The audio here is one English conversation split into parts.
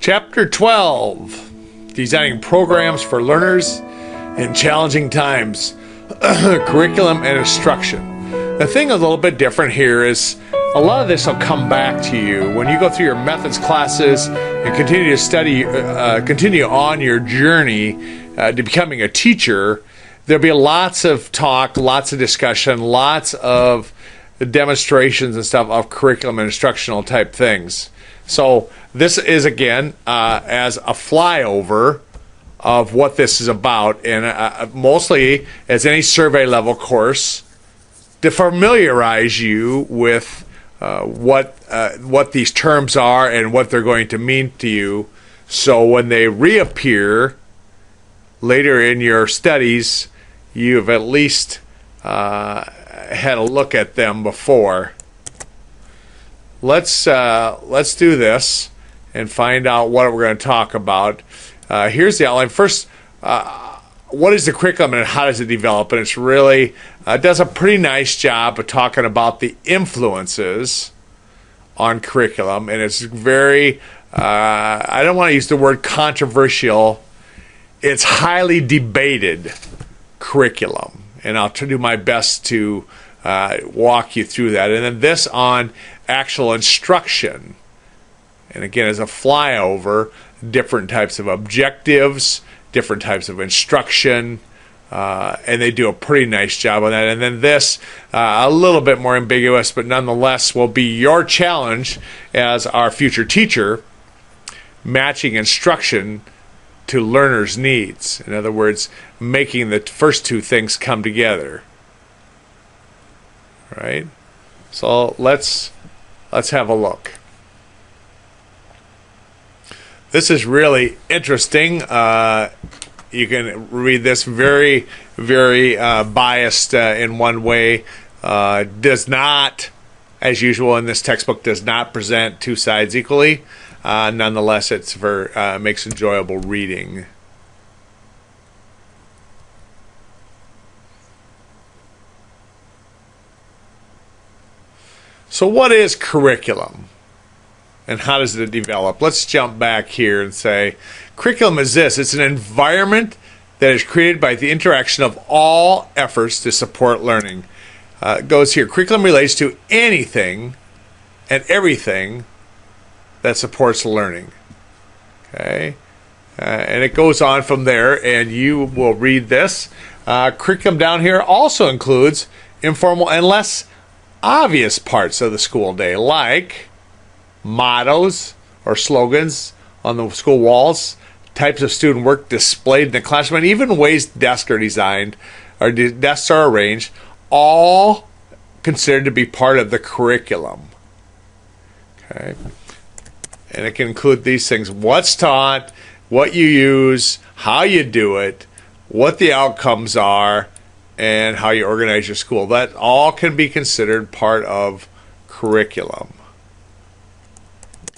Chapter 12, Designing Programs for Learners in Challenging Times, Curriculum and Instruction. The thing a little bit different here is a lot of this will come back to you when you go through your methods classes and continue to study, continue on your journey to becoming a teacher. There'll be lots of talk, lots of discussion, lots of demonstrations and stuff of curriculum and instructional type things. So this is, again, as a flyover of what this is about, and mostly as any survey level course to familiarize you with what these terms are and what they're going to mean to you. So when they reappear later in your studies, you've at least had a look at them before. Let's do this and find out what we're going to talk about. Here's the outline. First, what is the curriculum and how does it develop? And it's really does a pretty nice job of talking about the influences on curriculum. And it's very, I don't want to use the word controversial. It's highly debated curriculum. And I'll try to do my best to walk you through that. And then this on actual instruction. And again, as a flyover, different types of objectives, different types of instruction, and they do a pretty nice job on that. And then this, a little bit more ambiguous, but nonetheless will be your challenge as our future teacher, matching instruction to learners' needs. In other words, making the first two things come together. Right? So let's have a look. This is really interesting. You can read this very, very biased in one way. Does not, as usual in this textbook, does not present two sides equally. Nonetheless, it's makes enjoyable reading. So what is curriculum? And how does it develop? Let's jump back here and say, curriculum is this. It's an environment that is created by the interaction of all efforts to support learning. It goes here. Curriculum relates to anything and everything that supports learning. Okay? And it goes on from there, and you will read this. Curriculum down here also includes informal and less obvious parts of the school day, like mottos or slogans on the school walls, types of student work displayed in the classroom, and even ways desks are designed or desks are arranged, all considered to be part of the curriculum. Okay, and it can include these things: what's taught, what you use, how you do it, what the outcomes are, and how you organize your school. That all can be considered part of curriculum.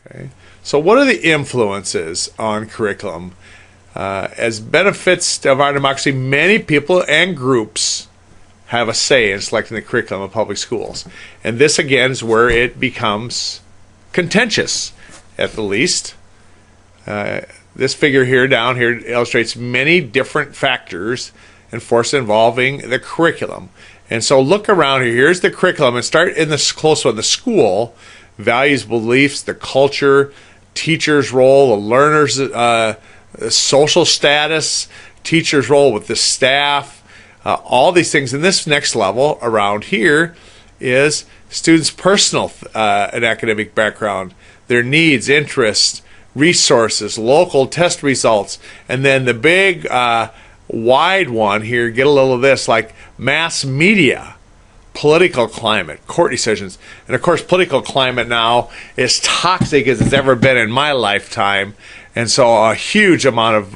Okay. So what are the influences on curriculum? As benefits of our democracy, many people and groups have a say in selecting the curriculum of public schools. And this, again, is where it becomes contentious, at the least. This figure here down here illustrates many different factors and forces involving the curriculum. And so look around here. Here's the curriculum. And start in this close one, the school. Values, beliefs, the culture, teacher's role, the learner's social status, teacher's role with the staff, all these things. And this next level around here is students' personal and academic background, their needs, interests, resources, local test results, and then the big wide one here, get a little of this, like mass media, political climate, court decisions. And of course, political climate now is toxic as it's ever been in my lifetime. And so a huge amount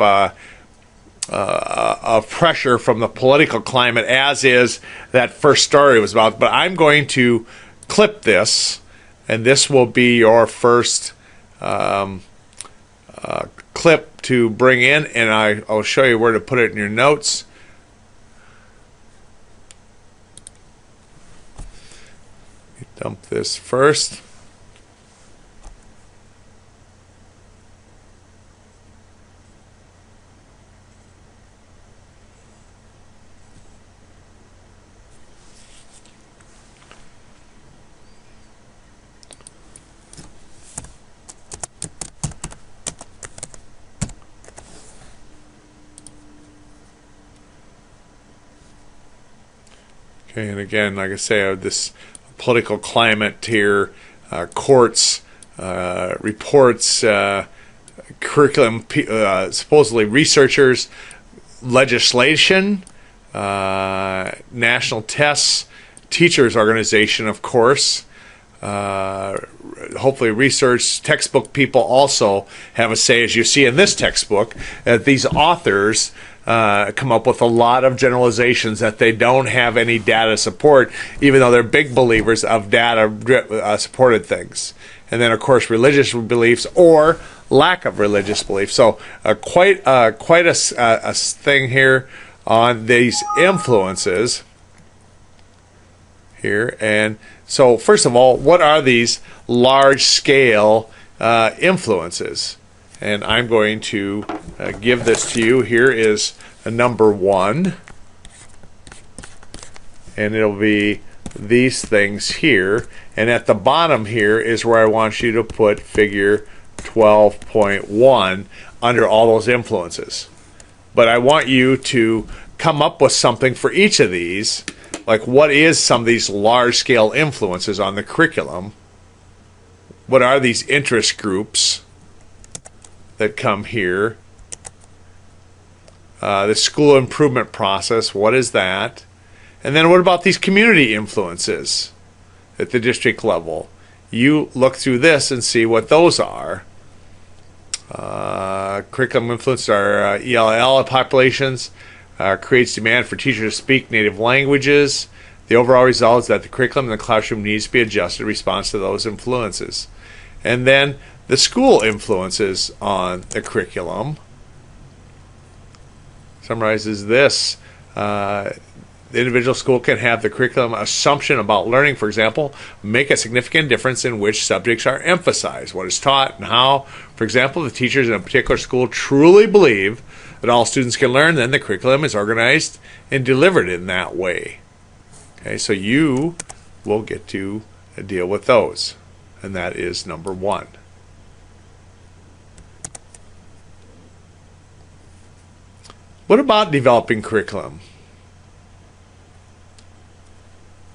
of pressure from the political climate, as is that first story was about. But I'm going to clip this, and this will be your first clip to bring in, and I'll show you where to put it in your notes. Dump this first. Okay, and again, like I say, this political climate here, courts, reports, curriculum, supposedly researchers, legislation, national tests, teachers organization, of course, hopefully research, textbook people also have a say, as you see in this textbook, that these authors come up with a lot of generalizations that they don't have any data support, even though they're big believers of data supported things. And then, of course, religious beliefs or lack of religious belief. So quite a thing here on these influences here. And so first of all, what are these large-scale influences? And I'm going to give this to you. Here is a number 1, and it'll be these things here. And at the bottom here is where I want you to put figure 12.1 under all those influences. But I want you to come up with something for each of these, like what is some of these large-scale influences on the curriculum? What are these interest groups that come here? The school improvement process, what is that? And then what about these community influences at the district level? You look through this and see what those are. Curriculum influences are ELL populations, creates demand for teachers to speak native languages. The overall result is that the curriculum in the classroom needs to be adjusted in response to those influences. And then the school influences on the curriculum summarizes this. The individual school can have the curriculum assumption about learning, for example, make a significant difference in which subjects are emphasized, what is taught, and how. For example, the teachers in a particular school truly believe that all students can learn, then the curriculum is organized and delivered in that way. Okay, so you will get to deal with those, and that is number 1. What about developing curriculum?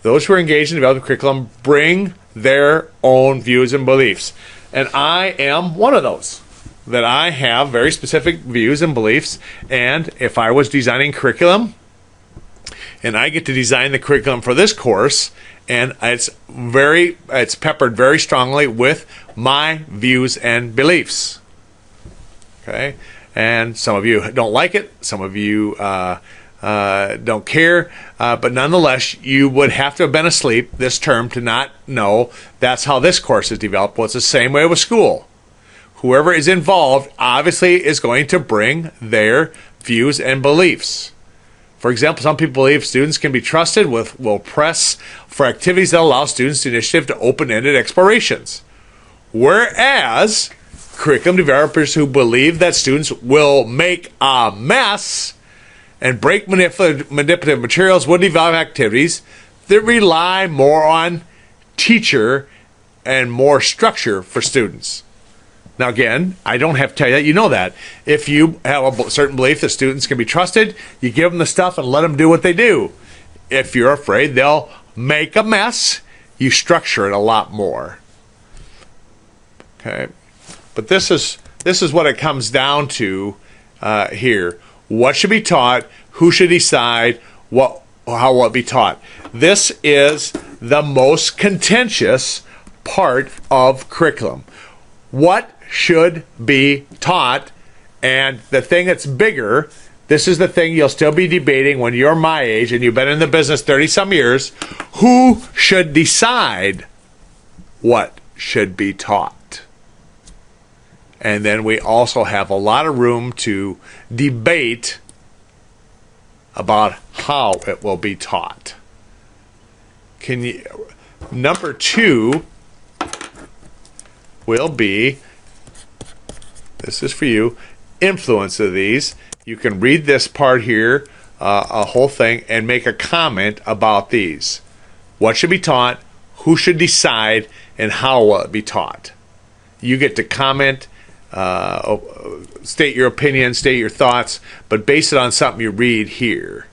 Those who are engaged in developing curriculum bring their own views and beliefs. And I am one of those, that I have very specific views and beliefs. And if I was designing curriculum, and I get to design the curriculum for this course, and it's peppered very strongly with my views and beliefs. Okay? And some of you don't like it, some of you don't care, but nonetheless, you would have to have been asleep this term to not know that's how this course is developed. Well, it's the same way with school. Whoever is involved obviously is going to bring their views and beliefs. For example, some people believe students can be trusted will press for activities that allow students the initiative to open-ended explorations. Whereas curriculum developers who believe that students will make a mess and break manipulative materials will develop activities that rely more on teacher and more structure for students. Now again, I don't have to tell you that, you know that. If you have a certain belief that students can be trusted, you give them the stuff and let them do what they do. If you're afraid they'll make a mess, you structure it a lot more. Okay, but this is what it comes down to here. What should be taught? Who should decide how will it be taught? This is the most contentious part of curriculum. What should be taught? And the thing that's bigger, this is the thing you'll still be debating when you're my age and you've been in the business 30-some years. Who should decide what should be taught? And then we also have a lot of room to debate about how it will be taught. Number 2 will be, this is for you, influence of these. You can read this part here, a whole thing, and make a comment about these. What should be taught, who should decide, and how will it be taught? You get to comment, state your opinion, state your thoughts, but base it on something you read here.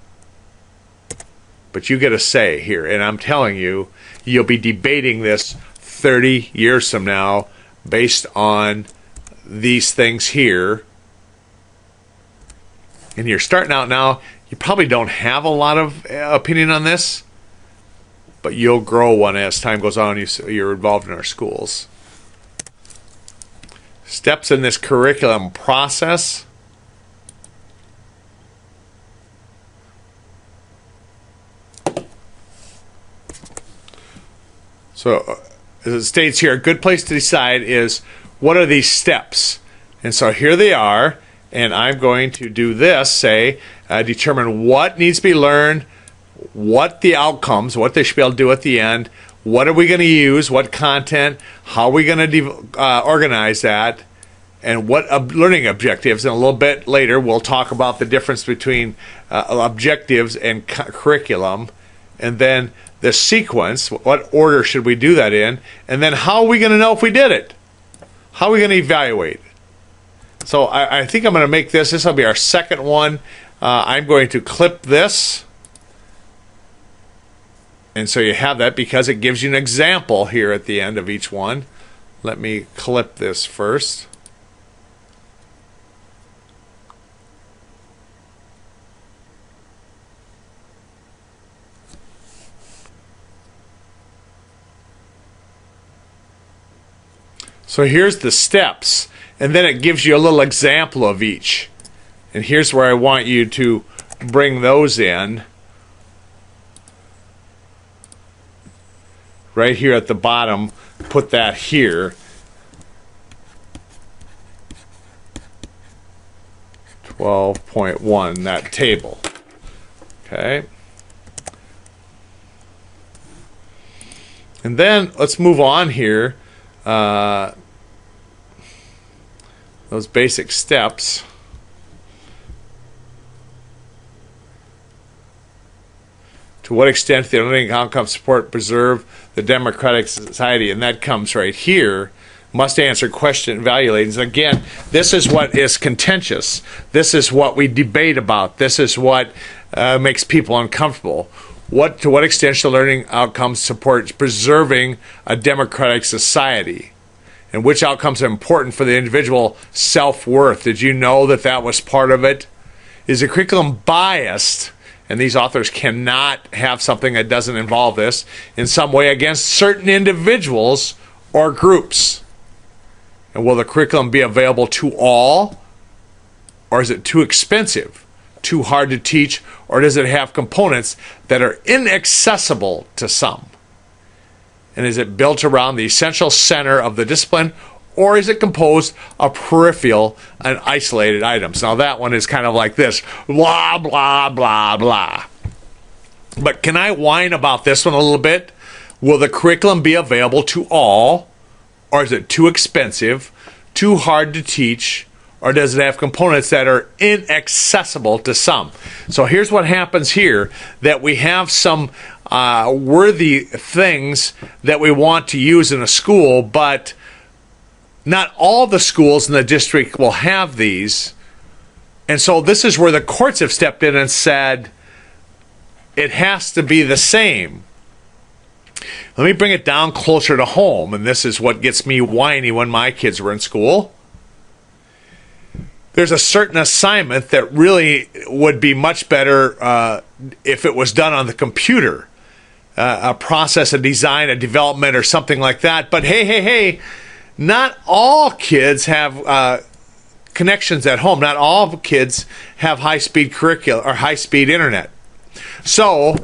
but you get a say here. And I'm telling you, you'll be debating this 30 years from now based on these things here. And you're starting out now, you probably don't have a lot of opinion on this, but you'll grow one as time goes on. You're involved in our schools. Steps in this curriculum process. So, as it states here, a good place to decide is, what are these steps? And so here they are, and I'm going to do this, say, determine what needs to be learned, what the outcomes, what they should be able to do at the end, what are we going to use, what content, how are we going to organize that, and what learning objectives. And a little bit later, we'll talk about the difference between objectives and curriculum, and then the sequence, what order should we do that in, and then how are we going to know if we did it? How are we going to evaluate? So I think I'm going to make this will be our second one. I'm going to clip this. And so you have that because it gives you an example here at the end of each one. Let me clip this first. So here's the steps, and then it gives you a little example of each. And here's where I want you to bring those in. Right here at the bottom, put that here. 12.1, that table. Okay. And then let's move on here. Those basic steps. To what extent the learning outcome support preserve the democratic society, and that comes right here. Must answer question evaluating. Again, this is what is contentious. This is what we debate about. This is what makes people uncomfortable. To what extent should learning outcomes support preserving a democratic society? And which outcomes are important for the individual self-worth? Did you know that that was part of it? Is the curriculum biased? And these authors cannot have something that doesn't involve this in some way against certain individuals or groups. And will the curriculum be available to all? Or is it too expensive, too hard to teach? Or does it have components that are inaccessible to some? And is it built around the essential center of the discipline, or is it composed of peripheral and isolated items? Now that one is kind of like this, blah, blah, blah, blah. But can I whine about this one a little bit? Will the curriculum be available to all, or is it too expensive, too hard to teach, or does it have components that are inaccessible to some? So here's what happens here, that we have some worthy things that we want to use in a school, but not all the schools in the district will have these. And so this is where the courts have stepped in and said, it has to be the same. Let me bring it down closer to home, and this is what gets me whiny when my kids were in school. There's a certain assignment that really would be much better if it was done on the computer. A process, a design, a development, or something like that. But hey, not all kids have connections at home. Not all kids have high-speed curriculum or high-speed internet. So,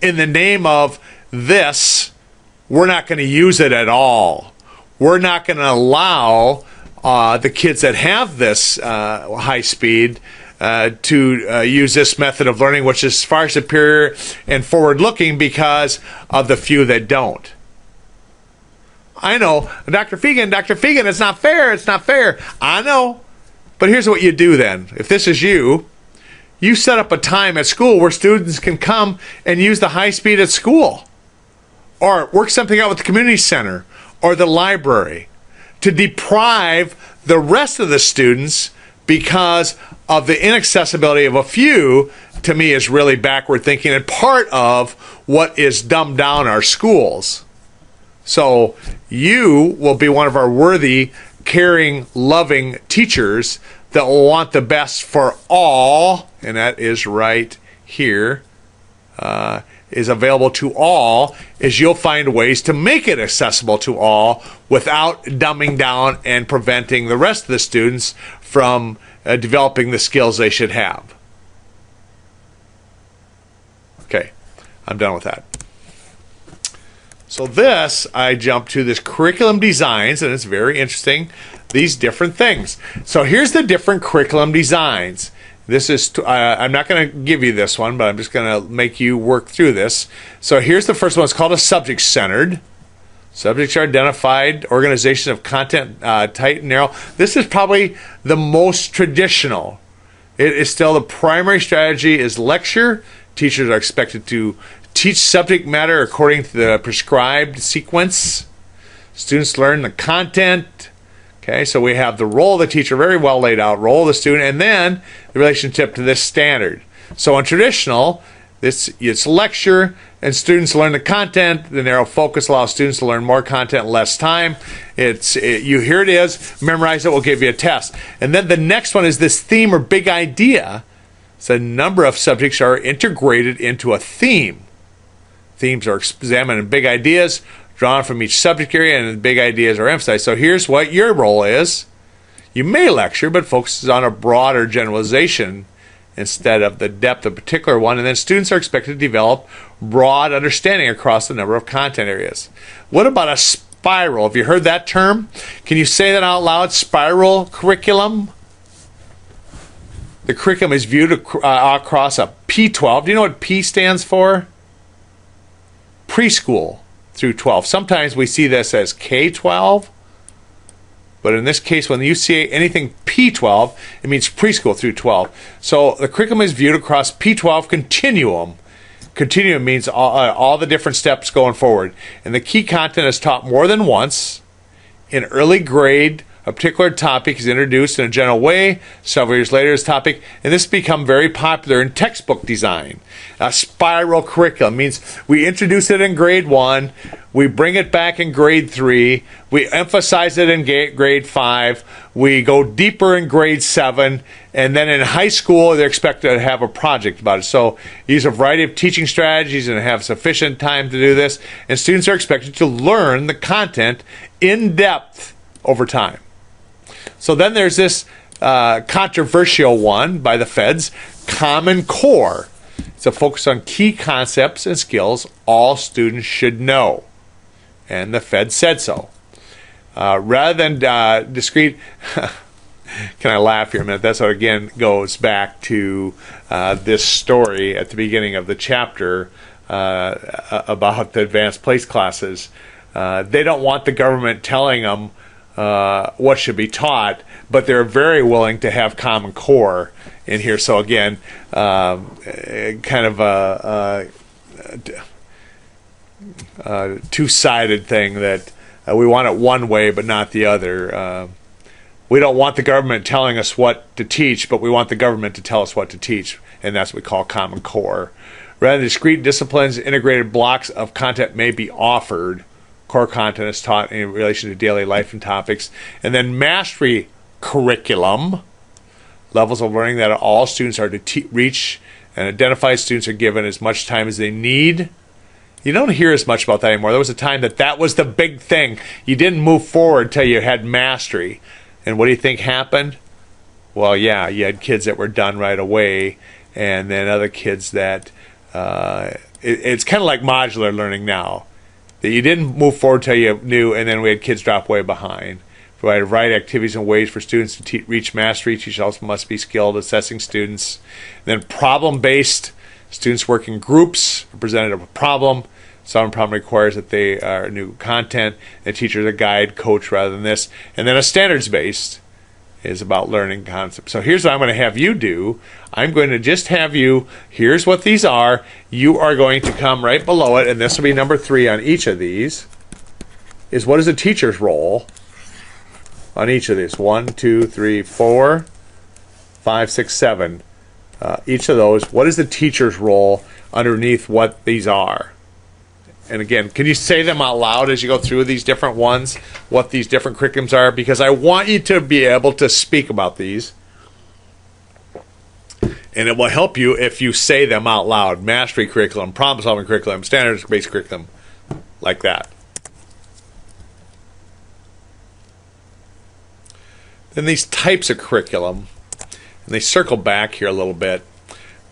in the name of this, we're not going to use it at all. We're not going to allow the kids that have this high speed to use this method of learning, which is far superior and forward-looking because of the few that don't. I know, Dr. Fegan, it's not fair, it's not fair. I know, but here's what you do then. If this is you set up a time at school where students can come and use the high speed at school, or work something out with the community center or the library to deprive the rest of the students because of the inaccessibility of a few to me is really backward thinking and part of what is dumbed down our schools. So you will be one of our worthy, caring, loving teachers that will want the best for all, and that is right here, is available to all, is you'll find ways to make it accessible to all without dumbing down and preventing the rest of the students from developing the skills they should have. Okay, I'm done with that. So this, I jump to this curriculum designs, and it's very interesting, these different things. So here's the different curriculum designs. This is, I'm not going to give you this one, but I'm just going to make you work through this. So here's the first one. It's called a subject-centered. Subjects are identified, organization of content, tight and narrow. This is probably the most traditional. It is still the primary strategy is lecture. Teachers are expected to teach subject matter according to the prescribed sequence. Students learn the content. Okay, so we have the role of the teacher, very well laid out, role of the student, and then the relationship to this standard. So in traditional, it's lecture, and students learn the content. The narrow focus allows students to learn more content in less time. Here it is, memorize it, we'll give you a test. And then the next one is this theme or big idea. So a number of subjects are integrated into a theme. Themes are examined in big ideas, drawn from each subject area, and the big ideas are emphasized. So here's what your role is. You may lecture, but focuses on a broader generalization instead of the depth of a particular one. And then students are expected to develop broad understanding across a number of content areas. What about a spiral? Have you heard that term? Can you say that out loud? Spiral curriculum? The curriculum is viewed across a P12. Do you know what P stands for? Preschool through 12. Sometimes we see this as K-12, but in this case, when you see anything P-12, it means preschool through 12. So the curriculum is viewed across P-12 continuum. Continuum means all the different steps going forward. And the key content is taught more than once. In early grade, a particular topic is introduced in a general way. Several years later, this topic, and this has become very popular in textbook design. A spiral curriculum means we introduce it in grade 1, we bring it back in grade 3, we emphasize it in grade 5, we go deeper in grade 7, and then in high school, they're expected to have a project about it. So use a variety of teaching strategies and have sufficient time to do this, and students are expected to learn the content in depth over time. So then there's this controversial one by the feds, Common Core. It's a focus on key concepts and skills all students should know. And the Fed said so. Rather than discrete, can I laugh here a minute? That's what again goes back to this story at the beginning of the chapter about the advanced place classes. They don't want the government telling them what should be taught, but they're very willing to have Common Core in here. So again, kind of a two-sided thing that we want it one way but not the other. We don't want the government telling us what to teach, but we want the government to tell us what to teach, and that's what we call Common Core. Rather than discrete disciplines, integrated blocks of content may be offered. Core content is taught in relation to daily life and topics. And then mastery curriculum, levels of learning that all students are to reach, and identified students are given as much time as they need. You don't hear as much about that anymore. There was a time that was the big thing. You didn't move forward until you had mastery. And what do you think happened? Well, yeah, you had kids that were done right away, and then other kids that it's kind of like modular learning now. That you didn't move forward till you knew, and then we had kids drop way behind. Provide a variety of activities and ways for students to reach mastery. Teachers also must be skilled assessing students. And then problem-based, students work in groups, representative of a problem. Solving problem requires that they are new content, and teachers a guide, coach rather than this. And then a standards-based is about learning concepts. So here's what I'm going to have you do. I'm going to just have you, here's what these are. You are going to come right below it, and this will be number 3 on each of these, is what is a teacher's role on each of these? 1, 2, 3, 4, 5, 6, 7. each of those. What is the teacher's role underneath what these are? And again, can you say them out loud as you go through these different ones, what these different curriculums are? Because I want you to be able to speak about these. And it will help you if you say them out loud. Mastery curriculum, problem-solving curriculum, standards-based curriculum, like that. Then these types of curriculum, and they circle back here a little bit.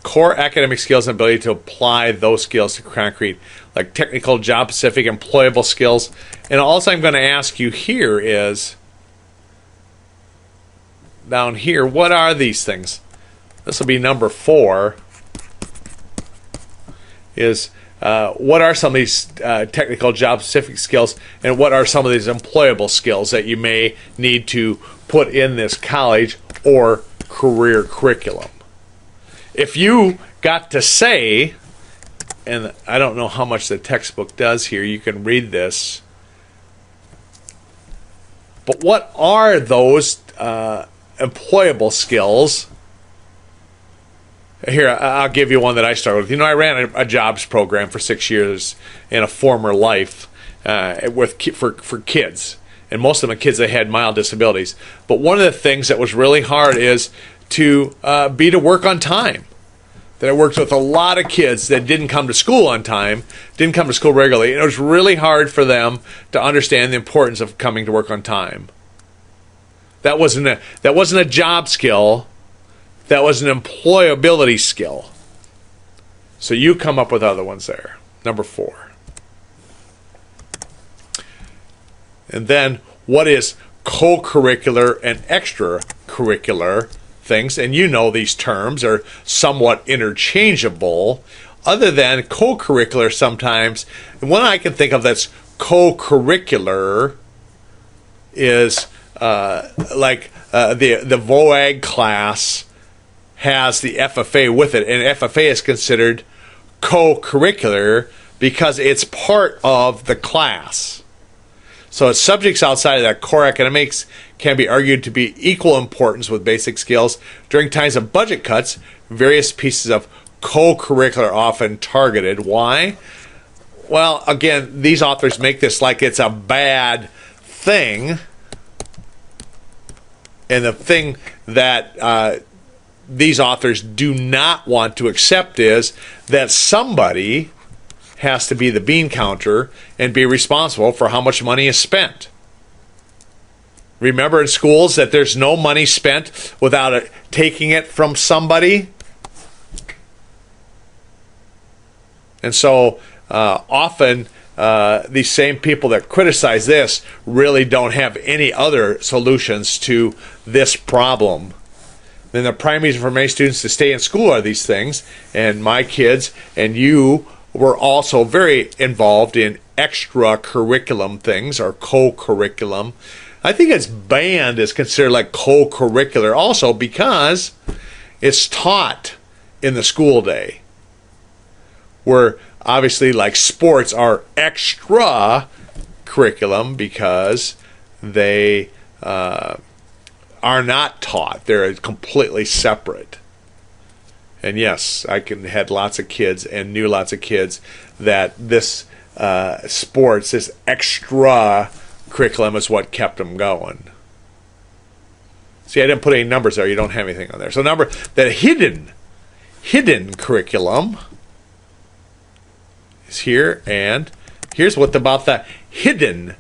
Core academic skills and ability to apply those skills to concrete, like technical, job-specific, employable skills. And also I'm going to ask you here is, down here, what are these things? This will be number 4, is what are some of these technical job-specific skills, and what are some of these employable skills that you may need to put in this college or career curriculum? If you got to say, and I don't know how much the textbook does here, you can read this, but what are those employable skills? Here, I'll give you one that I started with. You know, I ran a jobs program for 6 years in a former life for kids. And most of them are kids that had mild disabilities. But one of the things that was really hard is to work on time. That I worked with a lot of kids that didn't come to school on time, didn't come to school regularly. And it was really hard for them to understand the importance of coming to work on time. That wasn't a job skill. That was an employability skill. So you come up with other ones there. Number 4. And then what is co-curricular and extracurricular things? And you know these terms are somewhat interchangeable. Other than co-curricular sometimes, and one I can think of that's co-curricular is the VOAG class has the FFA with it, and FFA is considered co-curricular because it's part of the class. So subjects outside of that core academics can be argued to be equal importance with basic skills. During times of budget cuts, various pieces of co-curricular are often targeted. Why? Well, again, these authors make this like it's a bad thing, and the thing that these authors do not want to accept is that somebody has to be the bean counter and be responsible for how much money is spent. Remember in schools that there's no money spent without taking it from somebody? And so often these same people that criticize this really don't have any other solutions to this problem. Then the prime reason for many students to stay in school are these things. And my kids and you were also very involved in extracurriculum things or co-curriculum. I think it's band is considered like co-curricular also because it's taught in the school day. Where obviously like sports are extra curriculum because they are not taught. They're completely separate. And yes, I had lots of kids and knew lots of kids that this sports, this extra curriculum is what kept them going. See, I didn't put any numbers there. You don't have anything on there. So the hidden curriculum is here, and here's what about the hidden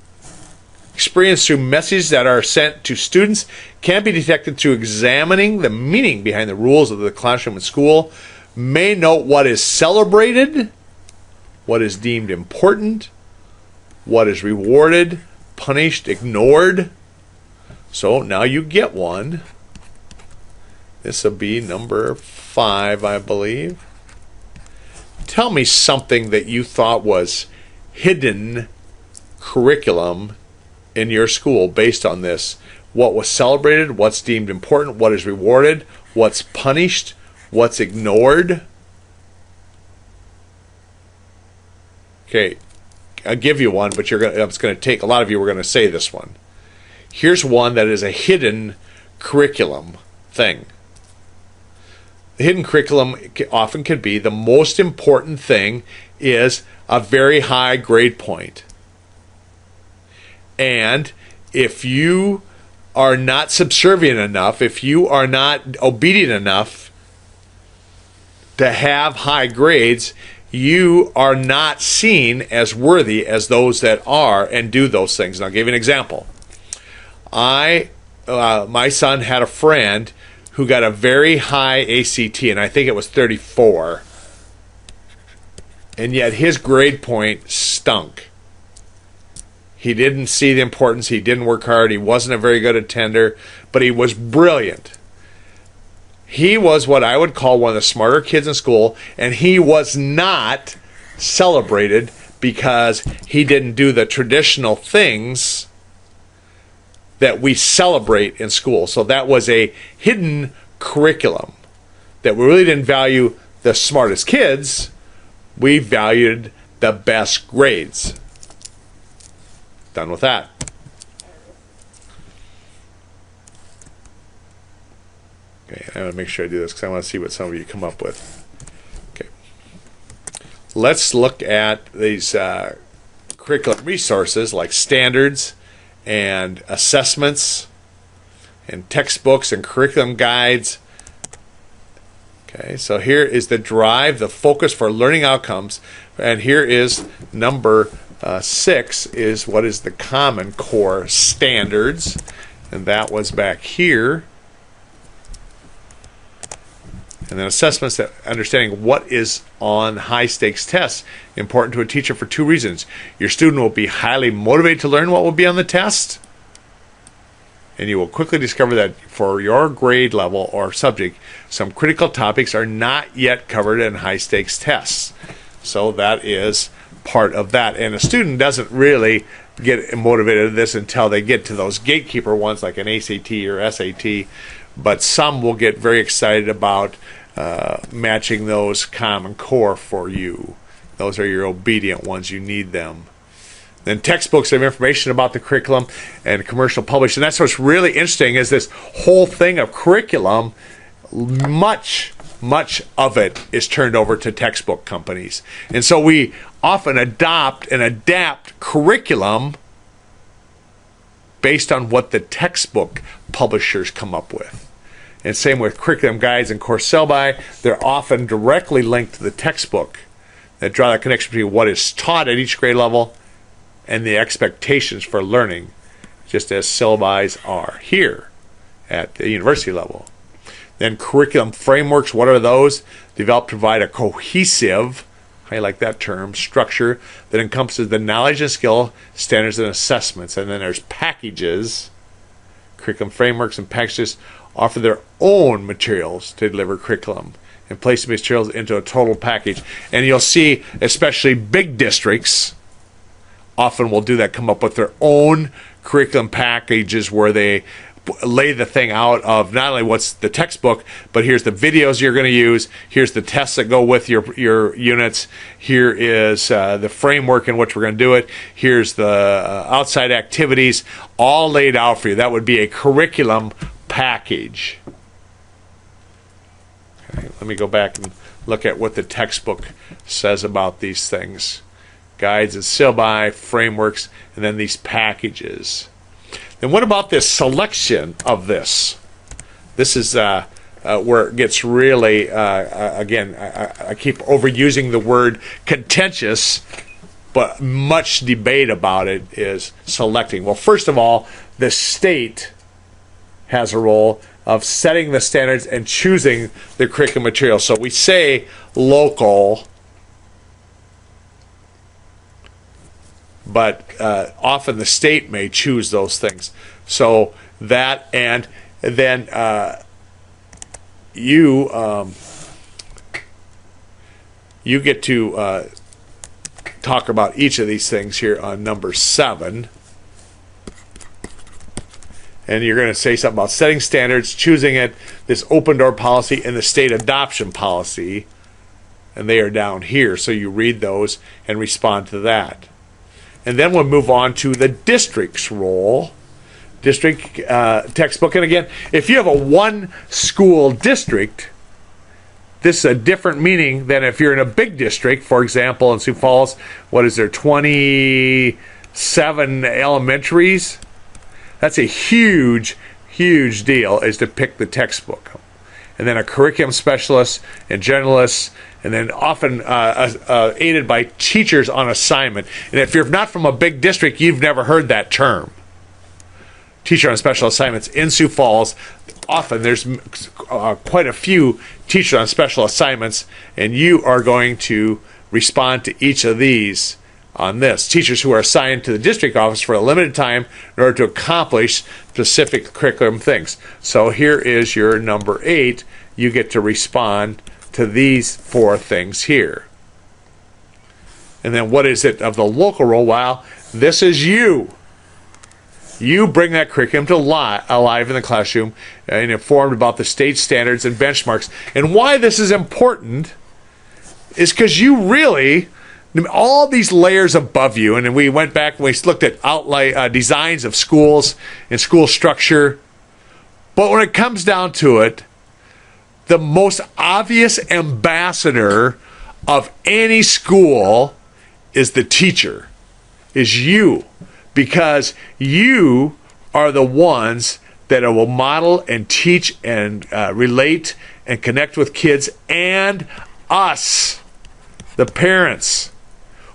experience through messages that are sent to students can be detected through examining the meaning behind the rules of the classroom and school. May note what is celebrated, what is deemed important, what is rewarded, punished, ignored. So now you get one. This will be number 5, I believe. Tell me something that you thought was hidden curriculum in your school based on this. What was celebrated, what's deemed important, what is rewarded, what's punished, what's ignored. Okay, I'll give you one, but it's going to take, a lot of you are going to say this one. Here's one that is a hidden curriculum thing. the hidden curriculum often can be the most important thing is a very high grade point. And if you are not subservient enough, if you are not obedient enough to have high grades, you are not seen as worthy as those that are and do those things. And I'll give you an example. My son had a friend who got a very high ACT, and I think it was 34, and yet his grade point stunk. He didn't see the importance. He didn't work hard. He wasn't a very good attender, but he was brilliant. He was what I would call one of the smarter kids in school, and he was not celebrated because he didn't do the traditional things that we celebrate in school. So that was a hidden curriculum that we really didn't value the smartest kids. We valued the best grades. Done with that. Okay, I want to make sure I do this because I want to see what some of you come up with. Okay, let's look at these curriculum resources like standards and assessments and textbooks and curriculum guides. Okay, so here is the drive, the focus for learning outcomes, and here is number 6 is what is the Common Core standards, and that was back here. And then assessments, that understanding what is on high-stakes tests, important to a teacher for 2 reasons. Your student will be highly motivated to learn what will be on the test, and you will quickly discover that for your grade level or subject, some critical topics are not yet covered in high-stakes tests. So that is part of that. And a student doesn't really get motivated at this until they get to those gatekeeper ones like an ACT or SAT, but some will get very excited about matching those Common Core for you. Those are your obedient ones. You need them. Then textbooks have information about the curriculum and commercial published. And that's what's really interesting is this whole thing of curriculum, much of it is turned over to textbook companies. And so we often adopt and adapt curriculum based on what the textbook publishers come up with. And same with curriculum guides and course syllabi, they're often directly linked to the textbook that draw that connection between what is taught at each grade level and the expectations for learning, just as syllabi are here at the university level. Then curriculum frameworks, what are those? Developed to provide a cohesive, I like that term, structure that encompasses the knowledge and skill, standards and assessments. And then there's packages. Curriculum frameworks and packages offer their own materials to deliver curriculum and place the materials into a total package. And you'll see, especially big districts, often will do that, come up with their own curriculum packages where they lay the thing out of not only what's the textbook, but here's the videos you're going to use, here's the tests that go with your units, here is the framework in which we're going to do it, here's the outside activities, all laid out for you. That would be a curriculum package. Okay, let me go back and look at what the textbook says about these things. Guides and syllabi, frameworks, and then these packages. Then what about this selection of this? This is where it gets really, again, I keep overusing the word contentious, but much debate about it is selecting. Well, first of all, the state has a role of setting the standards and choosing the curriculum material. So we say local, but often the state may choose those things. So that, and then you get to talk about each of these things here on number 7. And you're going to say something about setting standards, choosing it, this open door policy, and the state adoption policy. And they are down here. So you read those and respond to that. And then we'll move on to the district's role. District textbook. And again, if you have a one-school district, this is a different meaning than if you're in a big district. For example, in Sioux Falls, what is there, 27 elementaries? That's a huge, huge deal, is to pick the textbook. And then a curriculum specialist and generalists, and then often aided by teachers on assignment. And if you're not from a big district, you've never heard that term. Teacher on special assignments in Sioux Falls. Often there's quite a few teachers on special assignments, and you are going to respond to each of these on this. Teachers who are assigned to the district office for a limited time in order to accomplish specific curriculum things. So here is your number 8. You get to respond to these 4 things here. And then what is it of the local role? Well, this is you. You bring that curriculum to alive in the classroom and informed about the state standards and benchmarks. And why this is important is because you really, all these layers above you, and we went back and we looked at designs of schools and school structure. But when it comes down to it, the most obvious ambassador of any school is the teacher, is you. Because you are the ones that will model and teach and relate and connect with kids and us, the parents.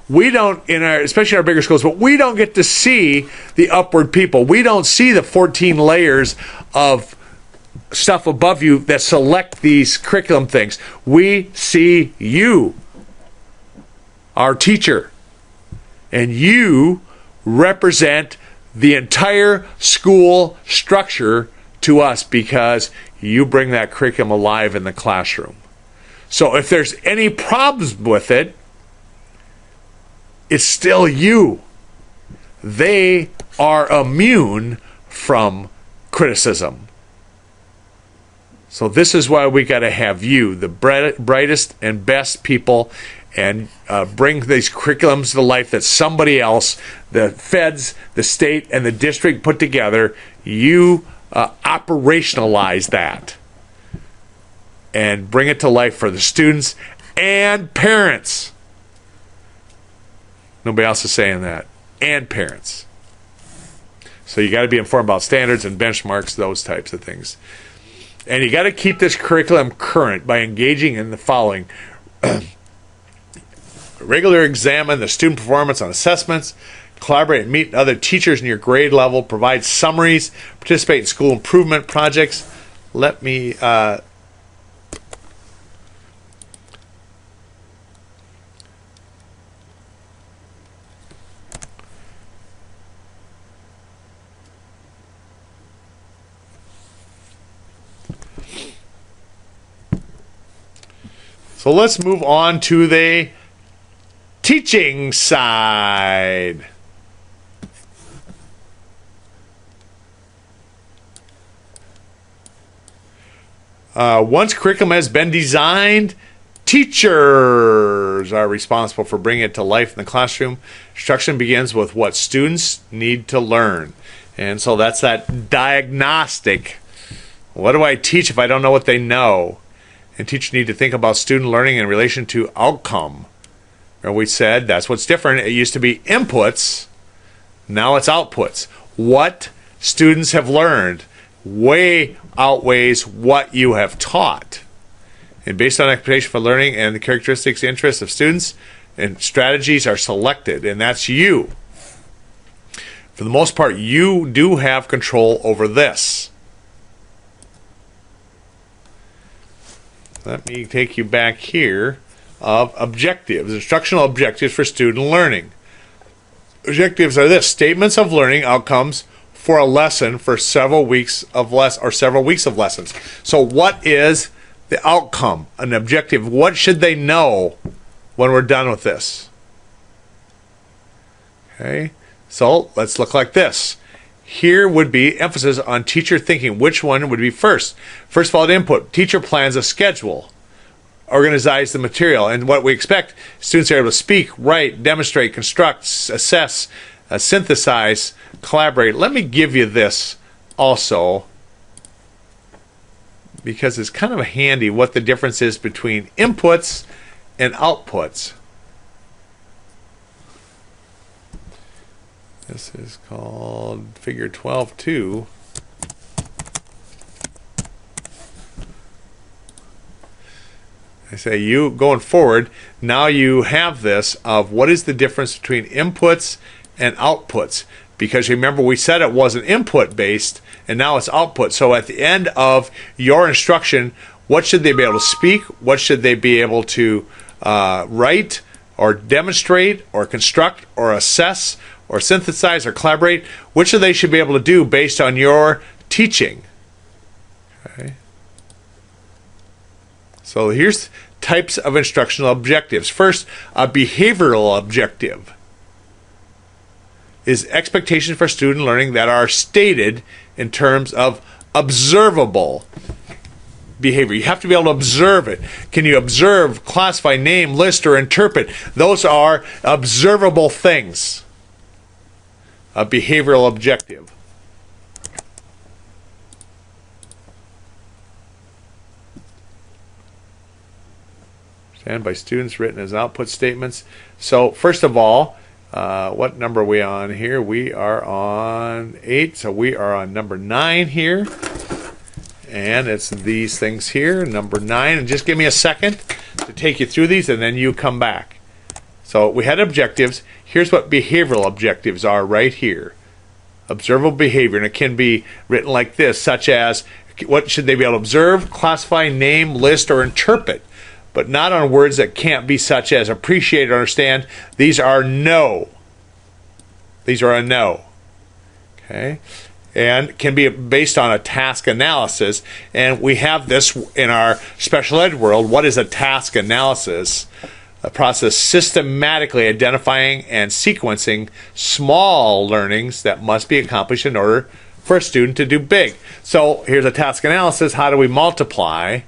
We don't, especially in our bigger schools, but we don't get to see the upward people. We don't see the 14 layers of stuff above you that select these curriculum things. We see you, our teacher, and you represent the entire school structure to us because you bring that curriculum alive in the classroom. So if there's any problems with it, it's still you. They are immune from criticism. So this is why we got to have you, the brightest and best people, and bring these curriculums to life that somebody else, the feds, the state, and the district put together. You operationalize that and bring it to life for the students and parents. Nobody else is saying that. And parents. So you got to be informed about standards and benchmarks, those types of things. And you got to keep this curriculum current by engaging in the following. Regularly examine the student performance on assessments, collaborate and meet other teachers in your grade level, provide summaries, participate in school improvement projects. Let me so let's move on to the teaching side. Once curriculum has been designed, teachers are responsible for bringing it to life in the classroom. Instruction begins with what students need to learn. And so that's that diagnostic. What do I teach if I don't know what they know? And teachers need to think about student learning in relation to outcome. And we said that's what's different. It used to be inputs. Now it's outputs. What students have learned way outweighs what you have taught. And based on expectation for learning and the characteristics and interests of students, and strategies are selected. And that's you. For the most part, you do have control over this. Let me take you back here. Of objectives, instructional objectives for student learning. Objectives are this: statements of learning outcomes for a lesson for several weeks of lessons. So what is the outcome, an objective? What should they know when we're done with this? Okay, so let's look like this. Here would be emphasis on teacher thinking. Which one would be first? First of all, input. Teacher plans a schedule. Organize the material, and what we expect, students are able to speak, write, demonstrate, construct, assess, synthesize, collaborate. Let me give you this also. because it's kind of handy what the difference is between inputs and outputs. This is called figure 12.2. I say you going forward, now you have this of what is the difference between inputs and outputs. Because remember, we said it wasn't input based and now it's output. So at the end of your instruction, what should they be able to speak? What should they be able to write or demonstrate or construct or assess or synthesize or collaborate? Which of they should be able to do based on your teaching? Okay. So here's types of instructional objectives. First, a behavioral objective is expectations for student learning that are stated in terms of observable behavior. You have to be able to observe it. Can you observe, classify, name, list, or interpret? Those are observable things. A behavioral objective. Stand by students written as output statements. So first of all, what number are we on here? We are on 8, so we are on number 9 here. And it's these things here, number 9. And just give me a second to take you through these, and then you come back. So we had objectives. Here's what behavioral objectives are right here. Observable behavior, and it can be written like this, such as what should they be able to observe, classify, name, list, or interpret, but not on words that can't be such as appreciate or understand. These are no. These are a no. Okay? And can be based on a task analysis. And we have this in our special ed world. What is a task analysis? A process systematically identifying and sequencing small learnings that must be accomplished in order for a student to do big. So here's a task analysis. How do we multiply?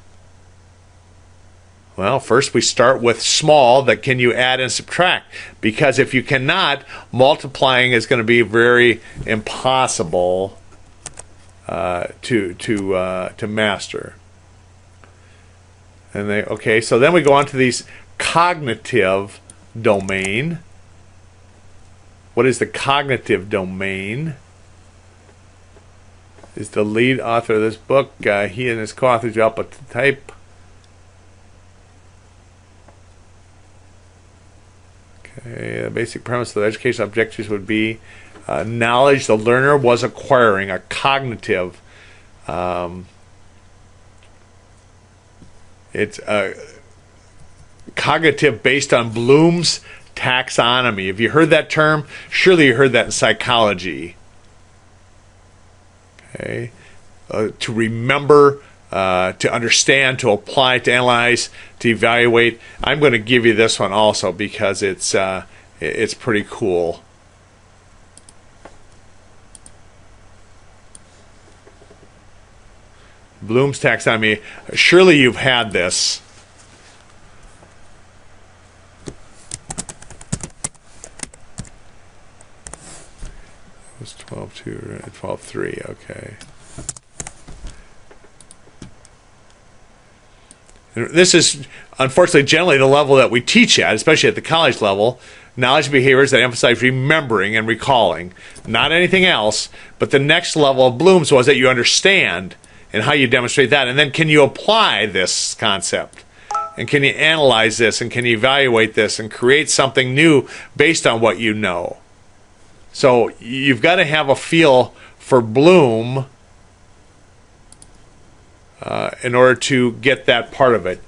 Well, first we start with small, that can you add and subtract? Because if you cannot, multiplying is going to be very impossible to master. And okay, so then we go on to these cognitive domain. What is the cognitive domain? Is the lead author of this book. He and his co-authors help a type. Okay, the basic premise of the educational objectives would be knowledge the learner was acquiring, a cognitive. It's cognitive based on Bloom's taxonomy. Have you heard that term? Surely you heard that in psychology. Okay, to remember, to understand, to apply, to analyze, to evaluate. I'm going to give you this one also because it's pretty cool. Bloom's taxonomy. Surely you've had this. It was 12.2, 12.3. Okay. This is, unfortunately, generally the level that we teach at, especially at the college level. Knowledge behaviors that emphasize remembering and recalling. Not anything else, but the next level of Bloom's was that you understand and how you demonstrate that. And then can you apply this concept? And can you analyze this? And can you evaluate this and create something new based on what you know? So you've got to have a feel for Bloom in order to get that part of it.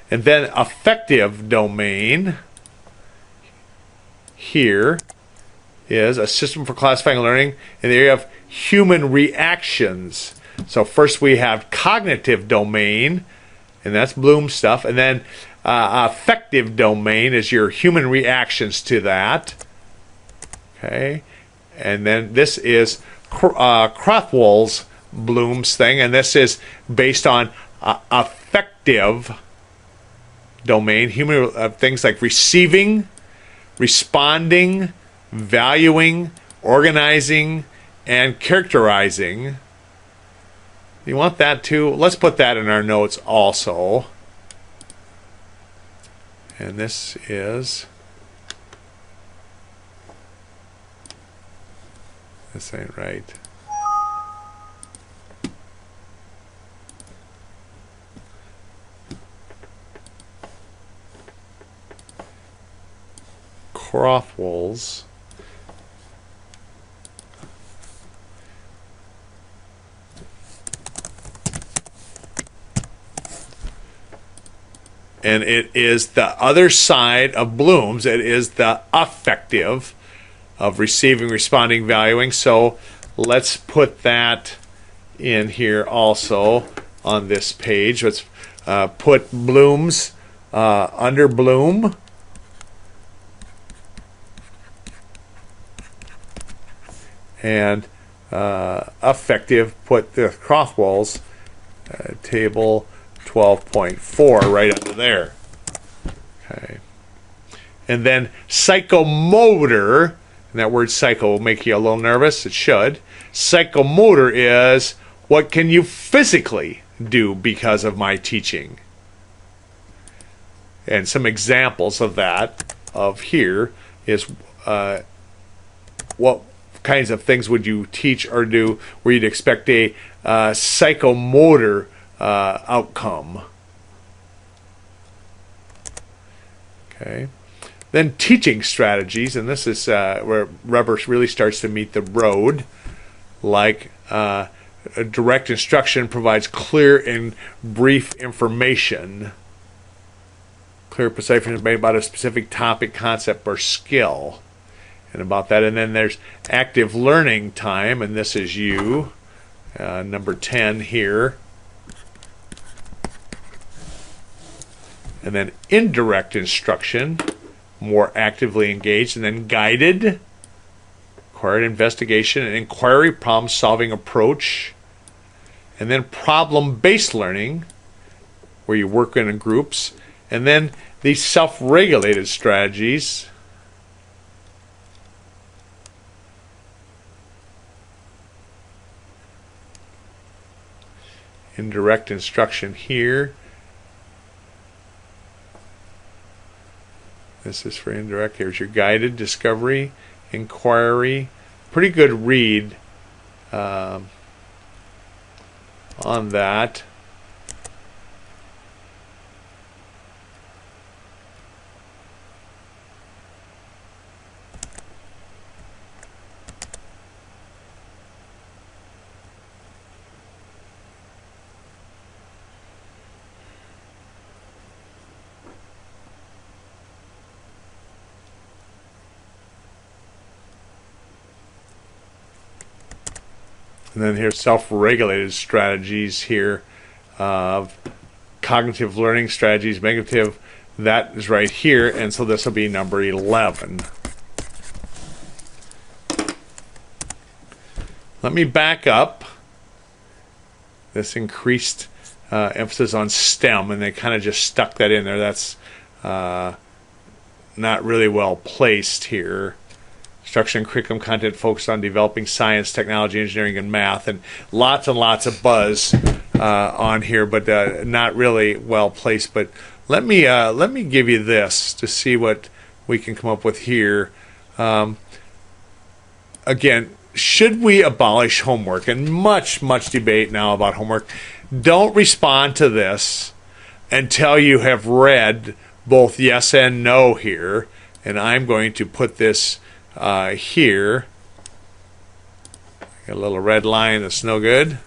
And then affective domain here is a system for classifying and learning in the area of human reactions. So first we have cognitive domain, and that's Bloom stuff. And then affective domain is your human reactions to that. Okay. And then this is Crothwell's Bloom's thing, and this is based on affective domain, human things like receiving, responding, valuing, organizing, and characterizing. You want that too? Let's put that in our notes also. And this is, this ain't right. Ch12L's and it is the other side of Bloom's. It is the affective of receiving, responding, valuing. So let's put that in here also on this page. Let's put Bloom's under Bloom. And affective, put the Ch12L's table 12.4 right under there. Okay. And then psychomotor, and that word psycho will make you a little nervous. It should. Psychomotor is what can you physically do because of my teaching? And some examples of that of here is what kinds of things would you teach or do where you'd expect a psychomotor outcome. Okay. Then teaching strategies, and this is where rubber really starts to meet the road. Like direct instruction provides clear and brief information. Clear, precise information about a specific topic, concept, or skill. And about that. And then there's active learning time, and this is you, number 10 here. And then indirect instruction, more actively engaged. And then guided, required investigation and inquiry, problem-solving approach. And then problem-based learning, where you work in groups. And then these self-regulated strategies. Indirect instruction here. This is for indirect. Here's your guided, discovery, inquiry. Pretty good read on that. And then here's self-regulated strategies here of cognitive learning strategies, negative. That is right here, and so this will be number 11. Let me back up. This increased emphasis on STEM, and they kind of just stuck that in there. That's not really well placed here. Instruction and curriculum content focused on developing science, technology, engineering, and math, and lots of buzz on here, but not really well placed. But let me give you this to see what we can come up with here. Again, should we abolish homework? And much debate now about homework. Don't respond to this until you have read both yes and no here. And I'm going to put this here. Got a little red line that's no good.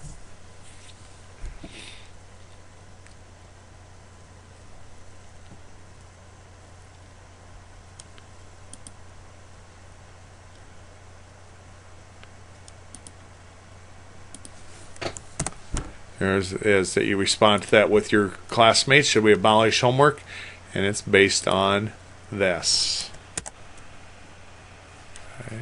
Is that you respond to that with your classmates. Should we abolish homework? And it's based on this. Okay.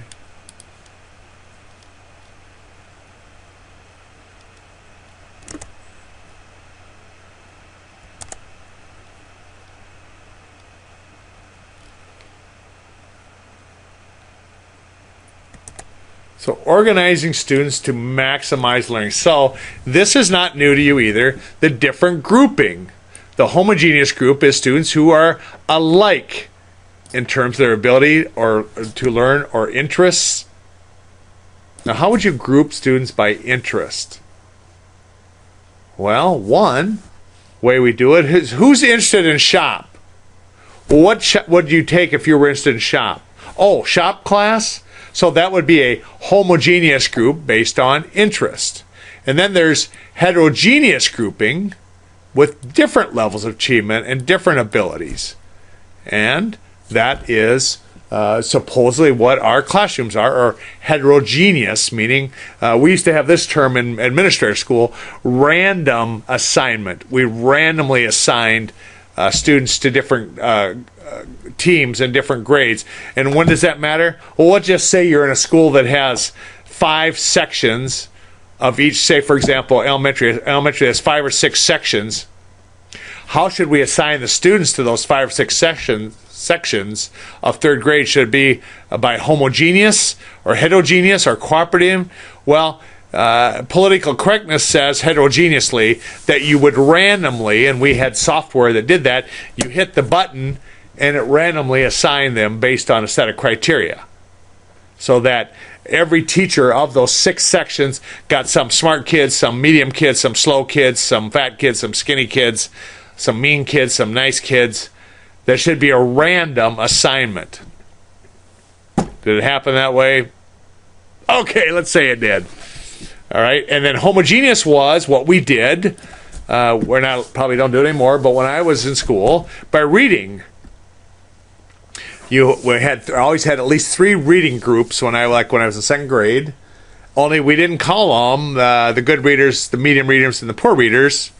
So organizing students to maximize learning. So this is not new to you either. The different grouping. The homogeneous group is students who are alike in terms of their ability or to learn or interests. Now, how would you group students by interest? Well, one way we do it is who's interested in shop? What would you take if you were interested in shop? Oh, shop class? So that would be a homogeneous group based on interest. And then there's heterogeneous grouping with different levels of achievement and different abilities. And that is supposedly what our classrooms are, or heterogeneous, meaning we used to have this term in administrative school, random assignment. We randomly assigned students to different teams and different grades. And when does that matter? Well, let's just say you're in a school that has 5 sections of each, say, for example, elementary has 5 or 6 sections. How should we assign the students to those 5 or 6 sections of 3rd grade? Should it be by homogeneous or heterogeneous or cooperative? Well, political correctness says heterogeneously, that you would randomly, and we had software that did that, you hit the button and it randomly assigned them based on a set of criteria. So that every teacher of those 6 sections got some smart kids, some medium kids, some slow kids, some fat kids, some skinny kids, some mean kids, some nice kids. There should be a random assignment. Did it happen that way? Okay, let's say it did. All right, and then homogeneous was what we did. We're not, probably don't do it anymore, but when I was in school, by reading, we always had at least 3 reading groups when I was in 2nd grade. Only we didn't call them the good readers, the medium readers, and the poor readers.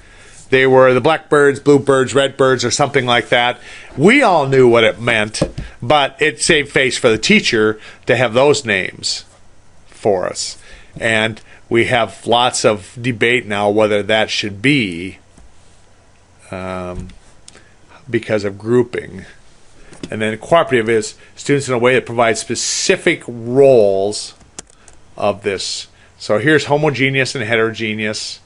They were the blackbirds, bluebirds, redbirds, or something like that. We all knew what it meant, but it saved face for the teacher to have those names for us. And we have lots of debate now whether that should be because of grouping. And then cooperative is students in a way that provides specific roles of this. So here's homogeneous and heterogeneous.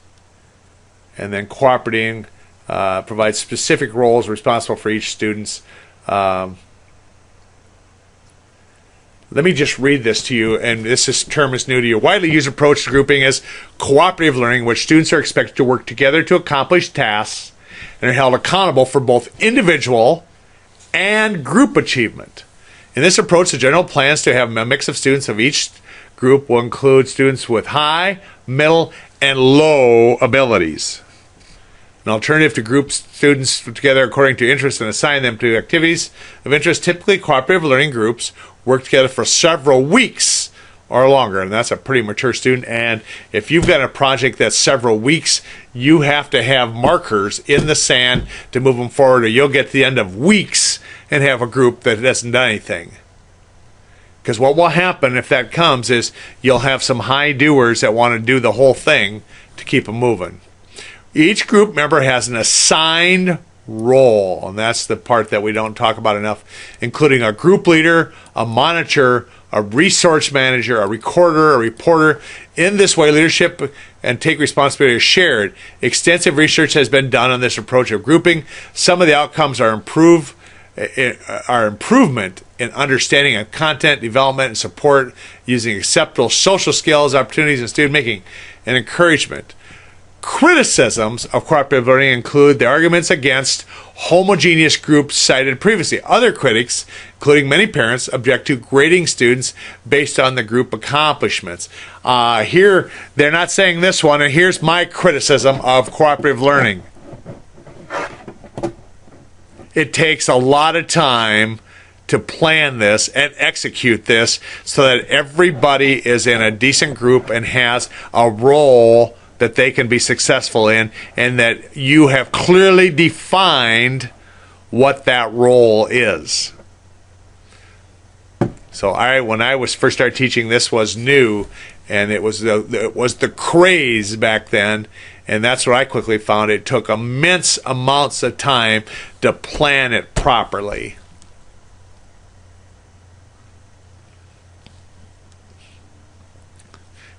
And then cooperating provides specific roles responsible for each student's. Let me just read this to you, and this term is new to you. Widely used approach to grouping is cooperative learning, in which students are expected to work together to accomplish tasks and are held accountable for both individual and group achievement. In this approach, the general plan is to have a mix of students of each group will include students with high, middle, and low abilities. An alternative to group students together according to interest and assign them to activities of interest. Typically, cooperative learning groups work together for several weeks or longer, and that's a pretty mature student. And if you've got a project that's several weeks, you have to have markers in the sand to move them forward, or you'll get to the end of weeks and have a group that hasn't done anything. Because what will happen if that comes is you'll have some high doers that want to do the whole thing to keep them moving. Each group member has an assigned role, and that's the part that we don't talk about enough, including a group leader, a monitor, a resource manager, a recorder, a reporter. In this way, leadership and take responsibility are shared. Extensive research has been done on this approach of grouping. Some of the outcomes are improvement in understanding of content development and support using acceptable social skills, opportunities in student making, and encouragement. Criticisms of cooperative learning include the arguments against homogeneous groups cited previously. Other critics, including many parents, object to grading students based on the group accomplishments. Here, they're not saying this one, and here's my criticism of cooperative learning. It takes a lot of time to plan this and execute this so that everybody is in a decent group and has a role that they can be successful in, and that you have clearly defined what that role is. So when I was first started teaching, this was new, and it was the craze back then, and that's what I quickly found. It took immense amounts of time to plan it properly.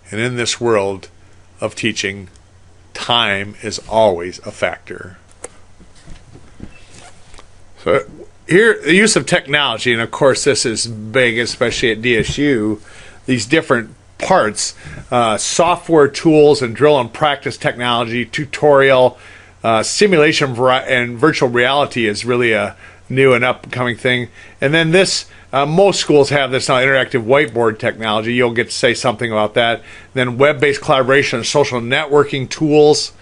And in this world of teaching, time is always a factor. So here, the use of technology, and of course this is big, especially at DSU, these different parts, software tools and drill and practice technology, tutorial, simulation and virtual reality is really a new and upcoming thing. And then this, most schools have this now, interactive whiteboard technology. You'll get to say something about that. Then web-based collaboration and social networking tools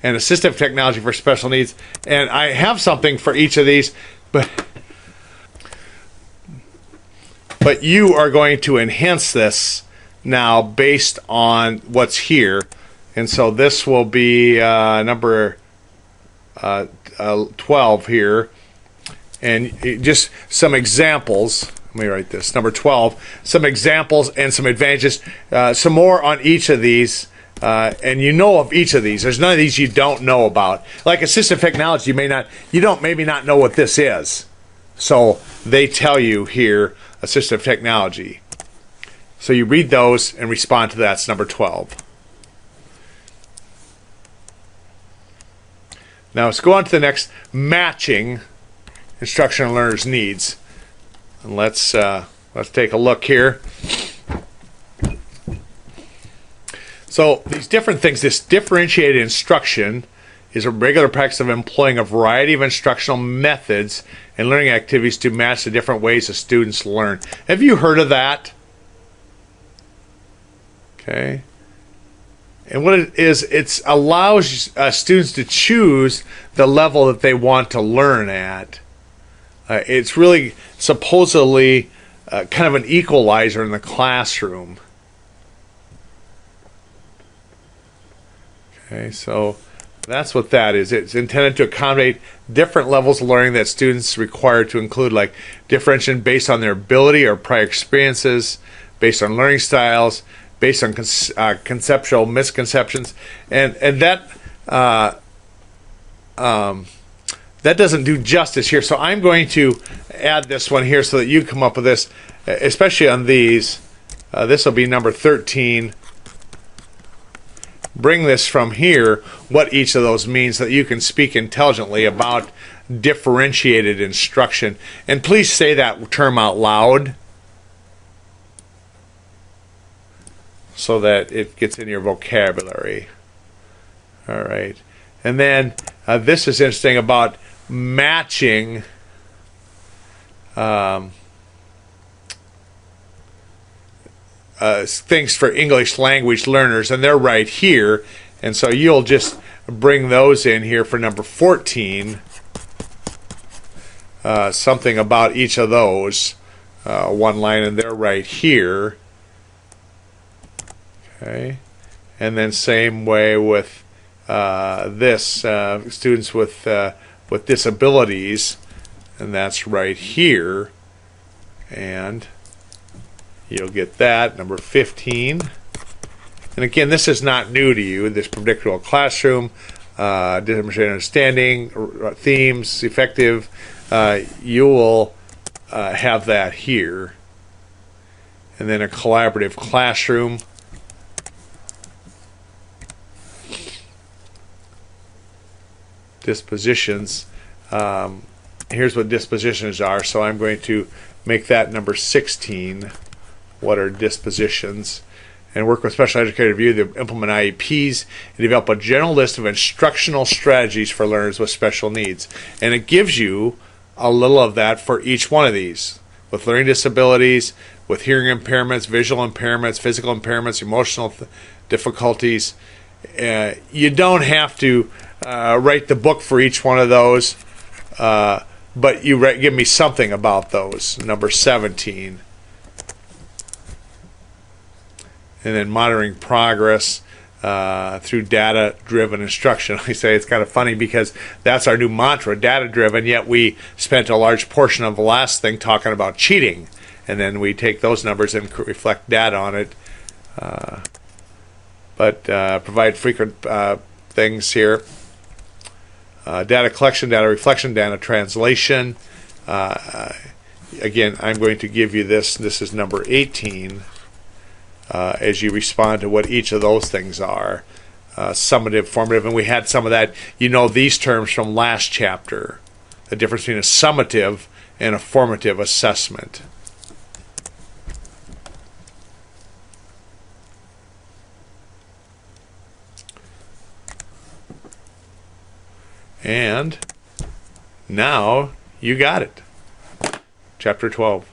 and assistive technology for special needs. And I have something for each of these, but you are going to enhance this now based on what's here. And so this will be number 12 here. And just some examples. Let me write this. Number 12. Some examples and some advantages. Some more on each of these. And you know of each of these. There's none of these you don't know about. Like assistive technology, you don't maybe not know what this is. So they tell you here, assistive technology. So you read those and respond to that. It's number 12. Now let's go on to the next, matching instruction and learners' needs. And let's take a look here. So these different things, this differentiated instruction is a regular practice of employing a variety of instructional methods and learning activities to match the different ways the students learn. Have you heard of that? Okay. And what it is, it allows students to choose the level that they want to learn at. It's really supposedly kind of an equalizer in the classroom. Okay, so that's what that is. It's intended to accommodate different levels of learning that students require to include, like differentiation based on their ability or prior experiences, based on learning styles, based on conceptual misconceptions, and that that doesn't do justice here. So I'm going to add this one here so that you come up with this, especially on these. This will be number 13. Bring this from here, what each of those means, so that you can speak intelligently about differentiated instruction. And please say that term out loud so that it gets in your vocabulary. All right. And then this is interesting about matching things for English language learners, and they're right here. And so you'll just bring those in here for number 14. Something about each of those. One line, and they're right here. Okay. And then same way with this, students with disabilities, and that's right here. And you'll get that, number 15. And again, this is not new to you, this predictable classroom, demonstrated understanding, themes, effective. You will have that here. And then a collaborative classroom. Dispositions. Here's what dispositions are. So I'm going to make that number 16. What are dispositions? And work with special educators to review to implement IEPs and develop a general list of instructional strategies for learners with special needs. And it gives you a little of that for each one of these. With learning disabilities, with hearing impairments, visual impairments, physical impairments, emotional difficulties. You don't have to write the book for each one of those, but you give me something about those. Number 17. And then monitoring progress through data-driven instruction. I say it's kind of funny because that's our new mantra, data-driven, yet we spent a large portion of the last thing talking about cheating. And then we take those numbers and reflect data on it. But provide frequent things here. Data collection, data reflection, data translation. Again, I'm going to give you this. This is number 18. as you respond to what each of those things are. Summative, formative, and we had some of that. You know these terms from last chapter, the difference between a summative and a formative assessment. And now you got it. Chapter 12.